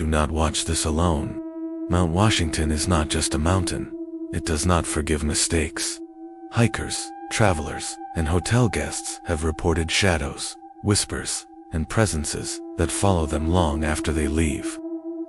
Do not watch this alone. Mount Washington is not just a mountain. It does not forgive mistakes. Hikers, travelers, and hotel guests have reported shadows, whispers, and presences that follow them long after they leave.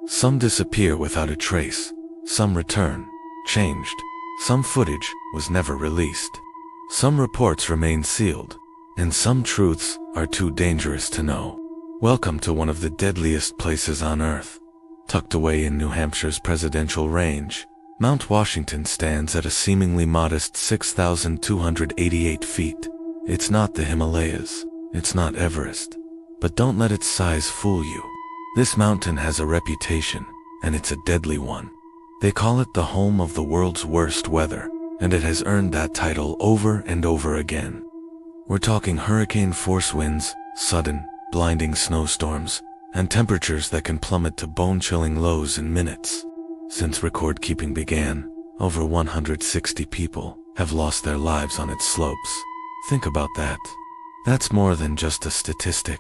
Some disappear without a trace. Some return, changed. Some footage was never released. Some reports remain sealed, and some truths are too dangerous to know. Welcome to one of the deadliest places on Earth. Tucked away in New Hampshire's presidential range, Mount Washington stands at a seemingly modest 6,288 feet. It's not the Himalayas, it's not Everest, but don't let its size fool you. This mountain has a reputation, and it's a deadly one. They call it the home of the world's worst weather, and it has earned that title over and over again. We're talking hurricane-force winds, sudden, blinding snowstorms, and temperatures that can plummet to bone-chilling lows in minutes. Since record-keeping began, over 160 people have lost their lives on its slopes. Think about that. That's more than just a statistic.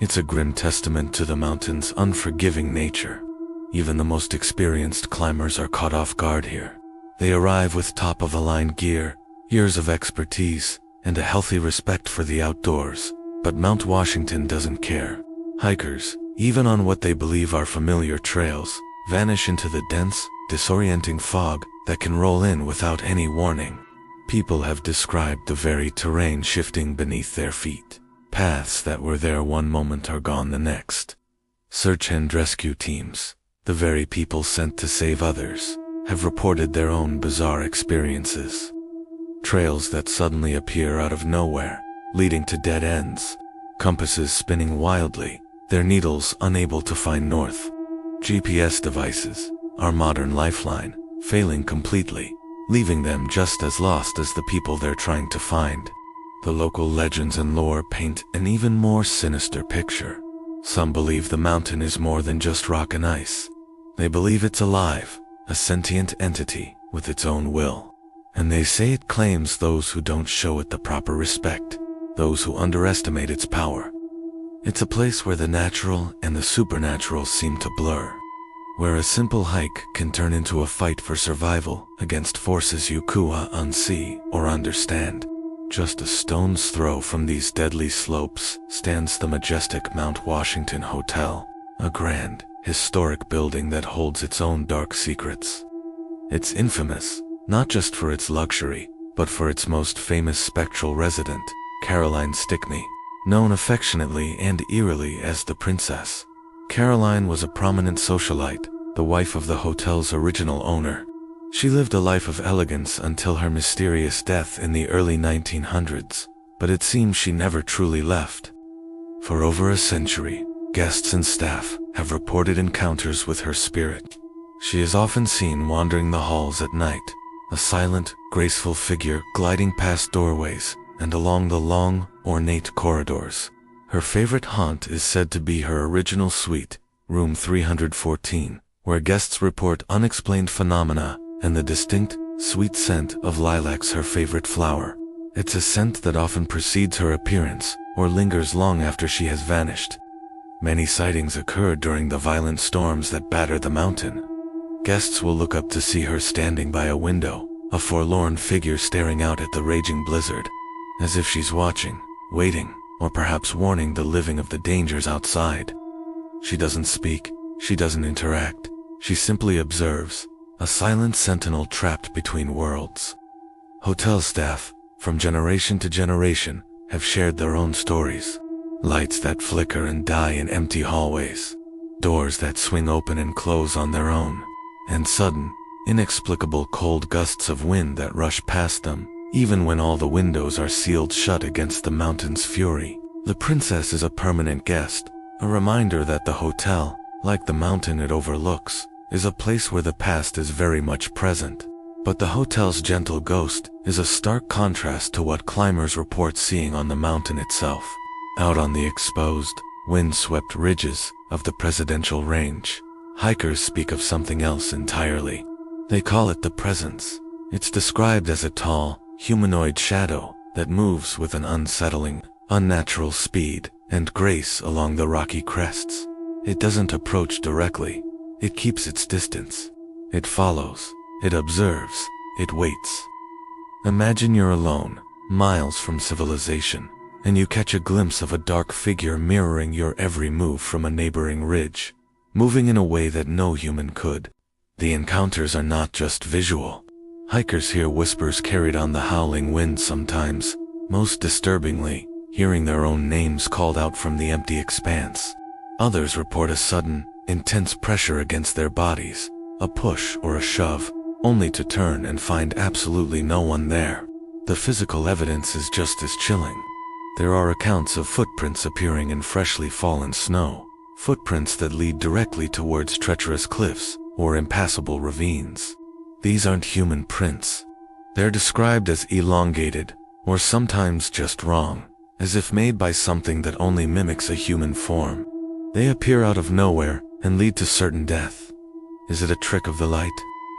It's a grim testament to the mountain's unforgiving nature. Even the most experienced climbers are caught off guard here. They arrive with top-of-the-line gear, years of expertise, and a healthy respect for the outdoors. But Mount Washington doesn't care. Hikers, even on what they believe are familiar trails, vanish into the dense, disorienting fog that can roll in without any warning. People have described the very terrain shifting beneath their feet. Paths that were there one moment are gone the next. Search and rescue teams, the very people sent to save others, have reported their own bizarre experiences. Trails that suddenly appear out of nowhere, leading to dead ends. Compasses spinning wildly, their needles unable to find north. GPS devices, our modern lifeline, failing completely, leaving them just as lost as the people they're trying to find. The local legends and lore paint an even more sinister picture. Some believe the mountain is more than just rock and ice. They believe it's alive, a sentient entity with its own will. And they say it claims those who don't show it the proper respect, those who underestimate its power. It's a place where the natural and the supernatural seem to blur, where a simple hike can turn into a fight for survival against forces you can't unsee or understand. Just a stone's throw from these deadly slopes stands the majestic Mount Washington Hotel, a grand, historic building that holds its own dark secrets. It's infamous, not just for its luxury, but for its most famous spectral resident, Carolyn Stickney, known affectionately and eerily as the Princess. Carolyn was a prominent socialite, the wife of the hotel's original owner. She lived a life of elegance until her mysterious death in the early 1900s, but it seems she never truly left. For over a century, guests and staff have reported encounters with her spirit. She is often seen wandering the halls at night, a silent, graceful figure gliding past doorways and along the long, ornate corridors. Her favorite haunt is said to be her original suite, room 314, where guests report unexplained phenomena and the distinct, sweet scent of lilacs, her favorite flower. It's a scent that often precedes her appearance or lingers long after she has vanished. Many sightings occur during the violent storms that batter the mountain. Guests will look up to see her standing by a window, a forlorn figure staring out at the raging blizzard, as if she's watching, waiting, or perhaps warning the living of the dangers outside. She doesn't speak, she doesn't interact, she simply observes, a silent sentinel trapped between worlds. Hotel staff, from generation to generation, have shared their own stories. Lights that flicker and die in empty hallways, doors that swing open and close on their own, and sudden, inexplicable cold gusts of wind that rush past them, even when all the windows are sealed shut against the mountain's fury. The Princess is a permanent guest, a reminder that the hotel, like the mountain it overlooks, is a place where the past is very much present. But the hotel's gentle ghost is a stark contrast to what climbers report seeing on the mountain itself. Out on the exposed, wind-swept ridges of the presidential range, hikers speak of something else entirely. They call it the presence. It's described as a tall, humanoid shadow that moves with an unsettling, unnatural speed and grace along the rocky crests. It doesn't approach directly. It keeps its distance. It follows. It observes. It waits. Imagine you're alone, miles from civilization, and you catch a glimpse of a dark figure mirroring your every move from a neighboring ridge, moving in a way that no human could. The encounters are not just visual. Hikers hear whispers carried on the howling wind sometimes, most disturbingly, hearing their own names called out from the empty expanse. Others report a sudden, intense pressure against their bodies, a push or a shove, only to turn and find absolutely no one there. The physical evidence is just as chilling. There are accounts of footprints appearing in freshly fallen snow, footprints that lead directly towards treacherous cliffs or impassable ravines. These aren't human prints. They're described as elongated, or sometimes just wrong, as if made by something that only mimics a human form. They appear out of nowhere and lead to certain death. Is it a trick of the light?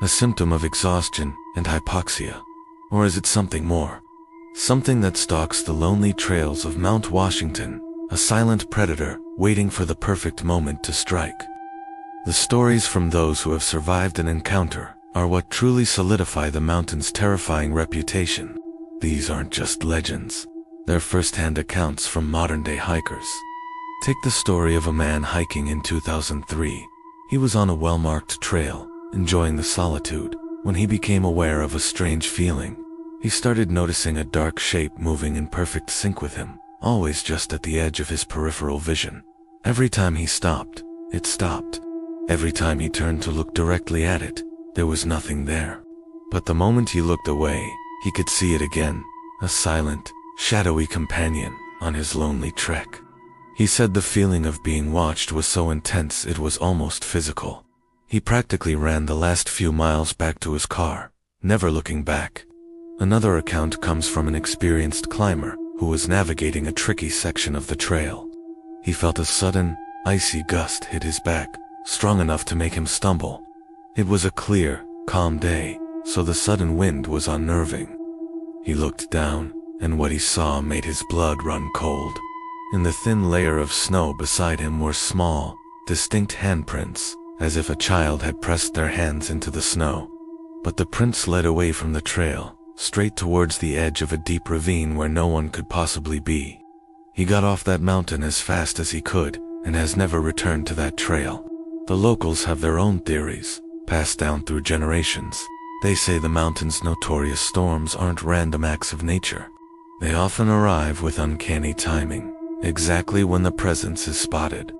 A symptom of exhaustion and hypoxia? Or is it something more? Something that stalks the lonely trails of Mount Washington, a silent predator waiting for the perfect moment to strike. The stories from those who have survived an encounter are what truly solidify the mountain's terrifying reputation. These aren't just legends. They're first-hand accounts from modern-day hikers. Take the story of a man hiking in 2003. He was on a well-marked trail, enjoying the solitude, when he became aware of a strange feeling. He started noticing a dark shape moving in perfect sync with him, always just at the edge of his peripheral vision. Every time he stopped, it stopped. Every time he turned to look directly at it, there was nothing there. But the moment he looked away, he could see it again, a silent, shadowy companion on his lonely trek. He said the feeling of being watched was so intense it was almost physical. He practically ran the last few miles back to his car, never looking back. Another account comes from an experienced climber who was navigating a tricky section of the trail. He felt a sudden, icy gust hit his back, strong enough to make him stumble. It was a clear, calm day, so the sudden wind was unnerving. He looked down, and what he saw made his blood run cold. In the thin layer of snow beside him were small, distinct handprints, as if a child had pressed their hands into the snow. But the prints led away from the trail, straight towards the edge of a deep ravine where no one could possibly be. He got off that mountain as fast as he could, and has never returned to that trail. The locals have their own theories, passed down through generations. They say the mountain's notorious storms aren't random acts of nature. They often arrive with uncanny timing, exactly when the presence is spotted.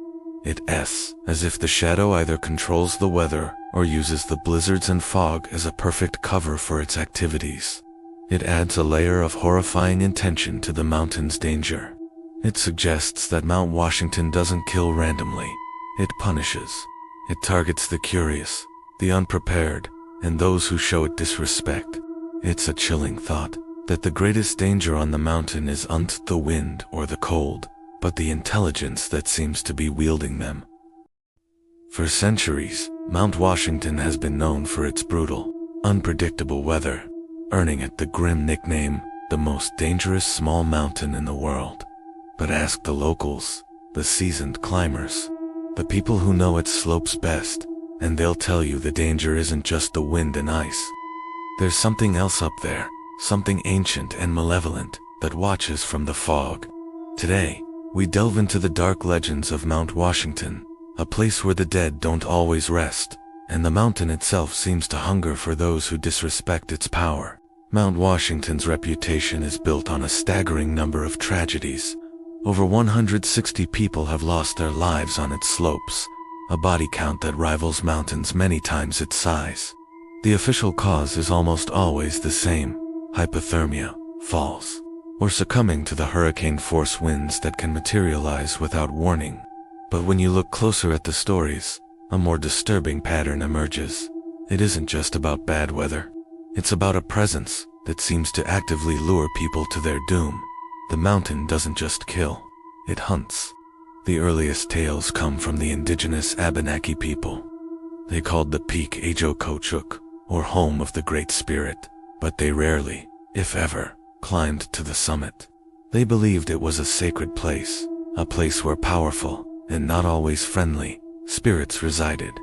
It's as if the shadow either controls the weather or uses the blizzards and fog as a perfect cover for its activities. It adds a layer of horrifying intention to the mountain's danger. It suggests that Mount Washington doesn't kill randomly. It punishes. It targets the curious, the unprepared, and those who show it disrespect. It's a chilling thought that the greatest danger on the mountain isn't the wind or the cold, but the intelligence that seems to be wielding them. For centuries, Mount Washington has been known for its brutal, unpredictable weather, earning it the grim nickname, the most dangerous small mountain in the world. But ask the locals, the seasoned climbers, the people who know its slopes best, and they'll tell you the danger isn't just the wind and ice. There's something else up there, something ancient and malevolent that watches from the fog. Today, we delve into the dark legends of Mount Washington, a place where the dead don't always rest, and the mountain itself seems to hunger for those who disrespect its power. Mount Washington's reputation is built on a staggering number of tragedies. Over 160 people have lost their lives on its slopes, a body count that rivals mountains many times its size. The official cause is almost always the same: hypothermia, falls, or succumbing to the hurricane-force winds that can materialize without warning. But when you look closer at the stories, a more disturbing pattern emerges. It isn't just about bad weather. It's about a presence that seems to actively lure people to their doom. The mountain doesn't just kill, it hunts. The earliest tales come from the indigenous Abenaki people. They called the peak Ajokochuk, or home of the Great Spirit, but they rarely, if ever, climbed to the summit. They believed it was a sacred place, a place where powerful and not always friendly, spirits resided.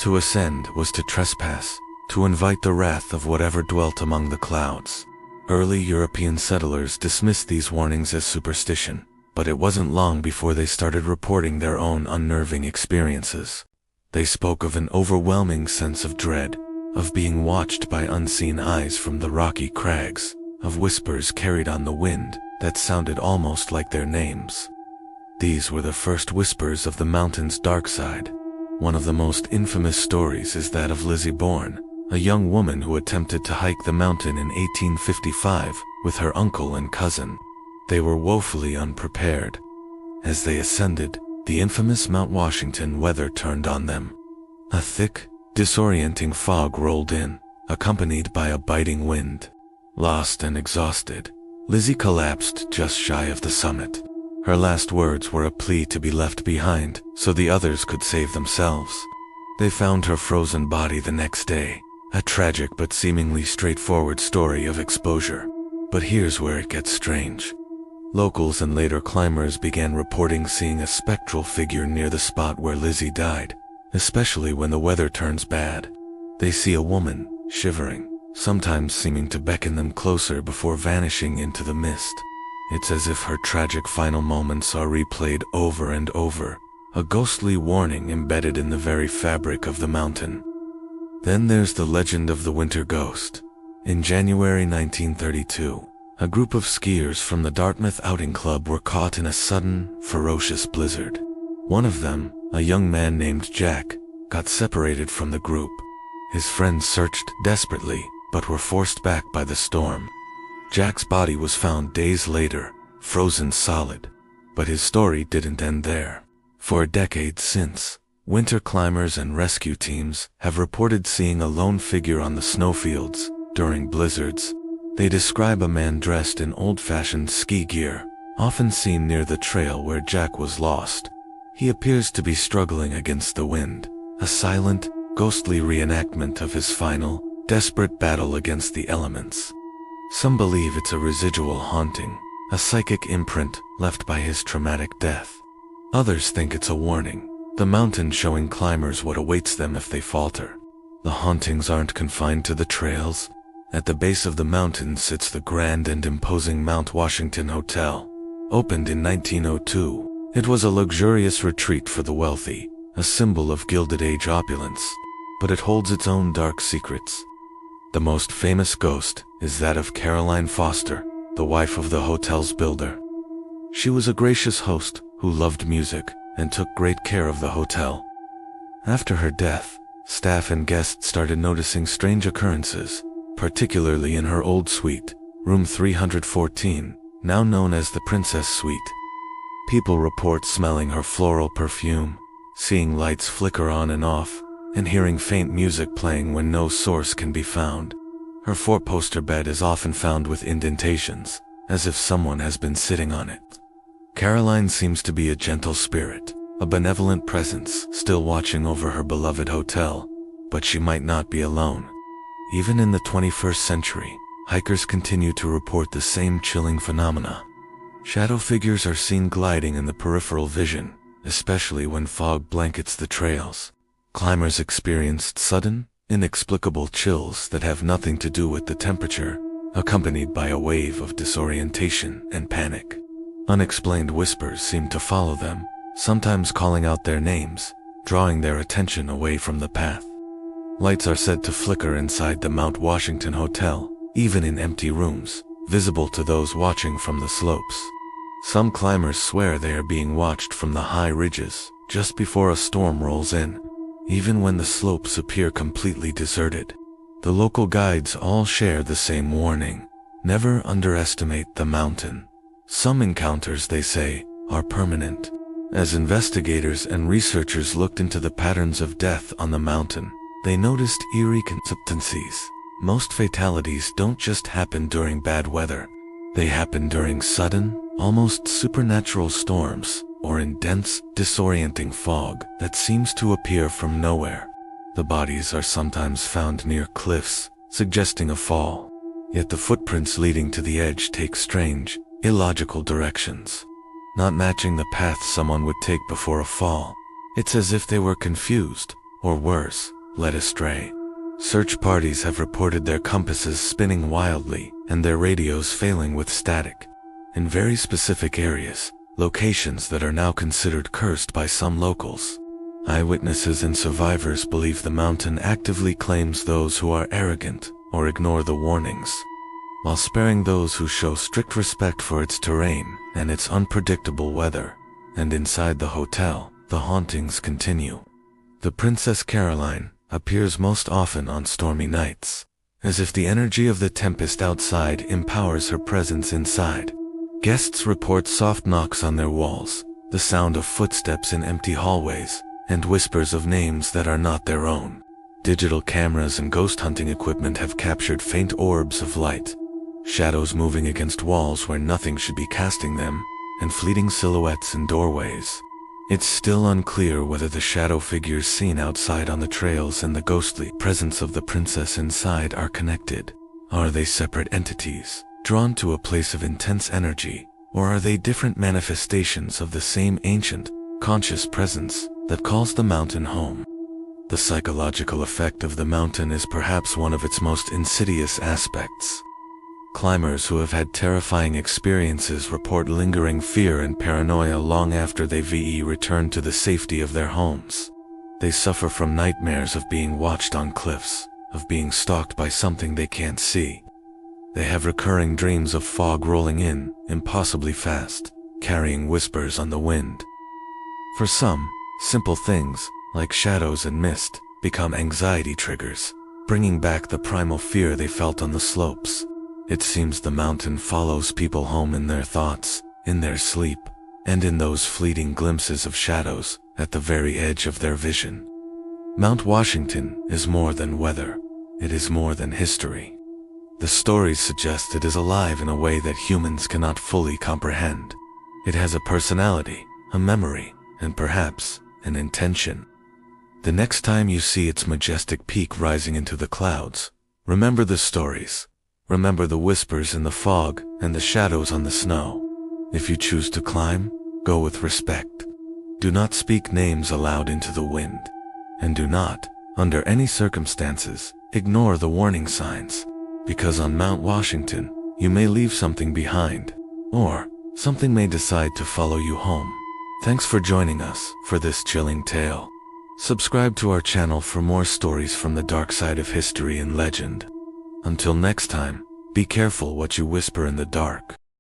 To ascend was to trespass, to invite the wrath of whatever dwelt among the clouds. Early European settlers dismissed these warnings as superstition, but it wasn't long before they started reporting their own unnerving experiences. They spoke of an overwhelming sense of dread, of being watched by unseen eyes from the rocky crags, of whispers carried on the wind that sounded almost like their names. These were the first whispers of the mountain's dark side. One of the most infamous stories is that of Lizzie Bourne, a young woman who attempted to hike the mountain in 1855 with her uncle and cousin. They were woefully unprepared. As they ascended, the infamous Mount Washington weather turned on them. A thick, disorienting fog rolled in, accompanied by a biting wind. Lost and exhausted, Lizzie collapsed just shy of the summit. Her last words were a plea to be left behind so the others could save themselves. They found her frozen body the next day, a tragic but seemingly straightforward story of exposure. But here's where it gets strange. Locals and later climbers began reporting seeing a spectral figure near the spot where Lizzie died, especially when the weather turns bad. They see a woman, shivering, sometimes seeming to beckon them closer before vanishing into the mist. It's as if her tragic final moments are replayed over and over, a ghostly warning embedded in the very fabric of the mountain. Then there's the legend of the winter ghost. In January 1932, a group of skiers from the Dartmouth Outing Club were caught in a sudden, ferocious blizzard. One of them, a young man named Jack, got separated from the group. His friends searched desperately, but were forced back by the storm. Jack's body was found days later, frozen solid. But his story didn't end there. For decades since, winter climbers and rescue teams have reported seeing a lone figure on the snowfields during blizzards. They describe a man dressed in old-fashioned ski gear, often seen near the trail where Jack was lost. He appears to be struggling against the wind, a silent, ghostly reenactment of his final, desperate battle against the elements. Some believe it's a residual haunting, a psychic imprint left by his traumatic death. Others think it's a warning, the mountain showing climbers what awaits them if they falter. The hauntings aren't confined to the trails. At the base of the mountain sits the grand and imposing Mount Washington Hotel. Opened in 1902, it was a luxurious retreat for the wealthy, a symbol of Gilded Age opulence, but it holds its own dark secrets. The most famous ghost is that of Caroline Foster, the wife of the hotel's builder. She was a gracious host who loved music and took great care of the hotel. After her death, staff and guests started noticing strange occurrences, particularly in her old suite, room 314, now known as the Princess Suite. People report smelling her floral perfume, seeing lights flicker on and off, and hearing faint music playing when no source can be found. Her four-poster bed is often found with indentations, as if someone has been sitting on it. Caroline seems to be a gentle spirit, a benevolent presence still watching over her beloved hotel, but she might not be alone. Even in the 21st century, hikers continue to report the same chilling phenomena. Shadow figures are seen gliding in the peripheral vision, especially when fog blankets the trails. Climbers experienced sudden, inexplicable chills that have nothing to do with the temperature, accompanied by a wave of disorientation and panic. Unexplained whispers seem to follow them, sometimes calling out their names, drawing their attention away from the path. Lights are said to flicker inside the Mount Washington Hotel, even in empty rooms, visible to those watching from the slopes. Some climbers swear they are being watched from the high ridges, just before a storm rolls in, even when the slopes appear completely deserted. The local guides all share the same warning: never underestimate the mountain. Some encounters, they say, are permanent. As investigators and researchers looked into the patterns of death on the mountain, they noticed eerie consistencies. Most fatalities don't just happen during bad weather. They happen during sudden, almost supernatural storms, or in dense, disorienting fog that seems to appear from nowhere. The bodies are sometimes found near cliffs, suggesting a fall. Yet the footprints leading to the edge take strange, illogical directions. not matching the path someone would take before a fall. It's as if they were confused, or worse, led astray. Search parties have reported their compasses spinning wildly and their radios failing with static. In very specific areas, locations that are now considered cursed by some locals. Eyewitnesses and survivors believe the mountain actively claims those who are arrogant or ignore the warnings, while sparing those who show strict respect for its terrain and its unpredictable weather. And inside the hotel, the hauntings continue. The Princess Caroline appears most often on stormy nights, as if the energy of the tempest outside empowers her presence inside. Guests report soft knocks on their walls, the sound of footsteps in empty hallways, and whispers of names that are not their own. Digital cameras and ghost hunting equipment have captured faint orbs of light, shadows moving against walls where nothing should be casting them, and fleeting silhouettes in doorways. It's still unclear whether the shadow figures seen outside on the trails and the ghostly presence of the princess inside are connected. Are they separate entities, drawn to a place of intense energy, or are they different manifestations of the same ancient, conscious presence that calls the mountain home? The psychological effect of the mountain is perhaps one of its most insidious aspects. Climbers who have had terrifying experiences report lingering fear and paranoia long after they return to the safety of their homes. They suffer from nightmares of being watched on cliffs, of being stalked by something they can't see. They have recurring dreams of fog rolling in, impossibly fast, carrying whispers on the wind. For some, simple things, like shadows and mist, become anxiety triggers, bringing back the primal fear they felt on the slopes. It seems the mountain follows people home in their thoughts, in their sleep, and in those fleeting glimpses of shadows at the very edge of their vision. Mount Washington is more than weather. It is more than history. The stories suggest it is alive in a way that humans cannot fully comprehend. It has a personality, a memory, and perhaps an intention. The next time you see its majestic peak rising into the clouds, remember the stories. Remember the whispers in the fog and the shadows on the snow. If you choose to climb, go with respect. Do not speak names aloud into the wind. And do not, under any circumstances, ignore the warning signs. Because on Mount Washington, you may leave something behind, or something may decide to follow you home. Thanks for joining us for this chilling tale. Subscribe to our channel for more stories from the dark side of history and legend. Until next time, be careful what you whisper in the dark.